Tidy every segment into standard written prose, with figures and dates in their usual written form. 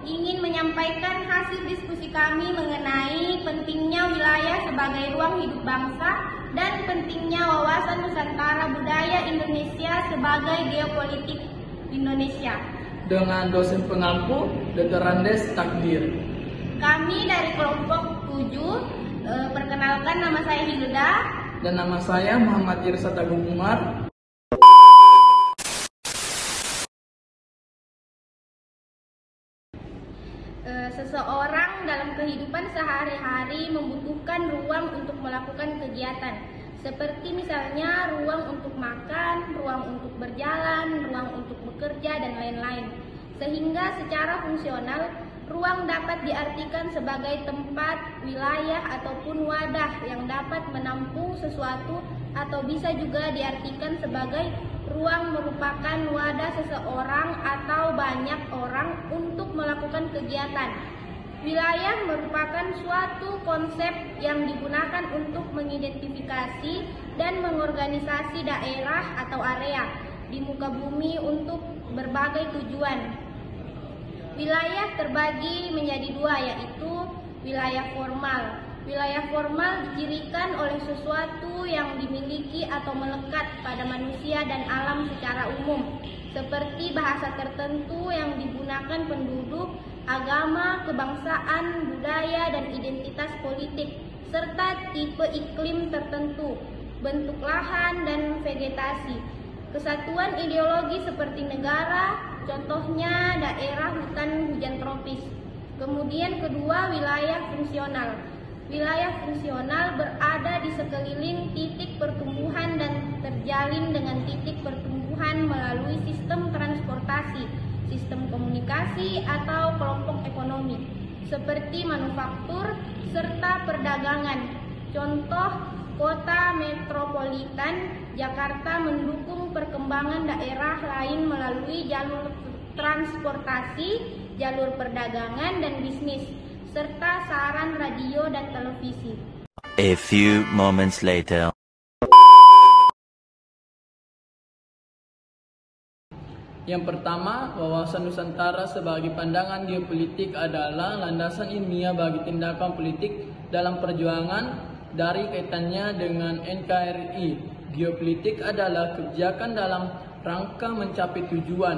ingin menyampaikan hasil diskusi kami mengenai pentingnya wilayah sebagai ruang hidup bangsa dan pentingnya wawasan Nusantara budaya Indonesia sebagai geopolitik Indonesia. Dengan dosen pengampu, Dr. Andes Takdir. Kami dari kelompok 7, perkenalkan nama saya Hilda. Dan nama saya Muhammad Irsat Agung Umar. Seseorang dalam kehidupan sehari-hari membutuhkan ruang untuk melakukan kegiatan, seperti misalnya ruang untuk makan, ruang untuk berjalan, ruang untuk bekerja, dan lain-lain. Sehingga secara fungsional, ruang dapat diartikan sebagai tempat, wilayah, ataupun wadah yang dapat menampung sesuatu, atau bisa juga diartikan sebagai ruang merupakan wadah seseorang atau banyak orang untuk melakukan kegiatan. Wilayah merupakan suatu konsep yang digunakan untuk mengidentifikasi dan mengorganisasi daerah atau area di muka bumi untuk berbagai tujuan. Wilayah terbagi menjadi dua, yaitu wilayah formal. Wilayah formal dicirikan oleh sesuatu yang dimiliki atau melekat pada manusia dan alam secara umum, seperti bahasa tertentu yang digunakan penduduk, agama, kebangsaan, budaya, dan identitas politik, serta tipe iklim tertentu, bentuk lahan, dan vegetasi. Kesatuan ideologi seperti negara, contohnya daerah hutan hujan tropis. Kemudian kedua, wilayah fungsional. Wilayah fungsional berada di sekeliling titik pertumbuhan dan terjalin dengan titik pertumbuhan melalui sistem transportasi, sistem komunikasi, atau kelompok ekonomi, seperti manufaktur serta perdagangan. Contoh, kota metropolitan Jakarta mendukung perkembangan daerah lain melalui jalur transportasi, jalur perdagangan dan bisnis, serta saran radio dan televisi. A few moments later. Yang pertama, wawasan Nusantara sebagai pandangan geopolitik adalah landasan ilmiah bagi tindakan politik dalam perjuangan dari kaitannya dengan NKRI. Geopolitik adalah kebijakan dalam rangka mencapai tujuan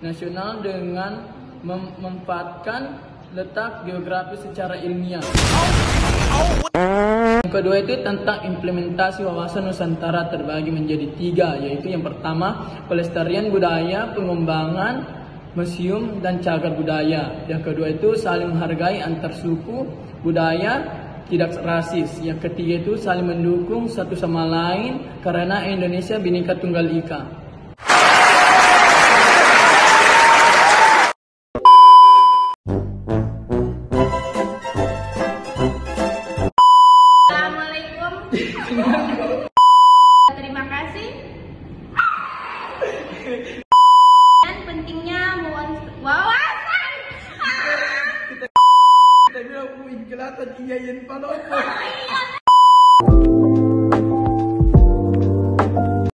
nasional dengan memanfaatkan letak geografis secara ilmiah. Yang kedua itu tentang implementasi wawasan Nusantara terbagi menjadi 3, yaitu yang pertama, pelestarian budaya, pengembangan museum dan cagar budaya. Yang kedua itu saling menghargai antar suku, budaya, tidak rasis. Yang ketiga itu saling mendukung satu sama lain karena Indonesia Bhinneka Tunggal Ika. Terima kasih. Dan pentingnya wawasan. Kita bilang kelihatan iyain panopo.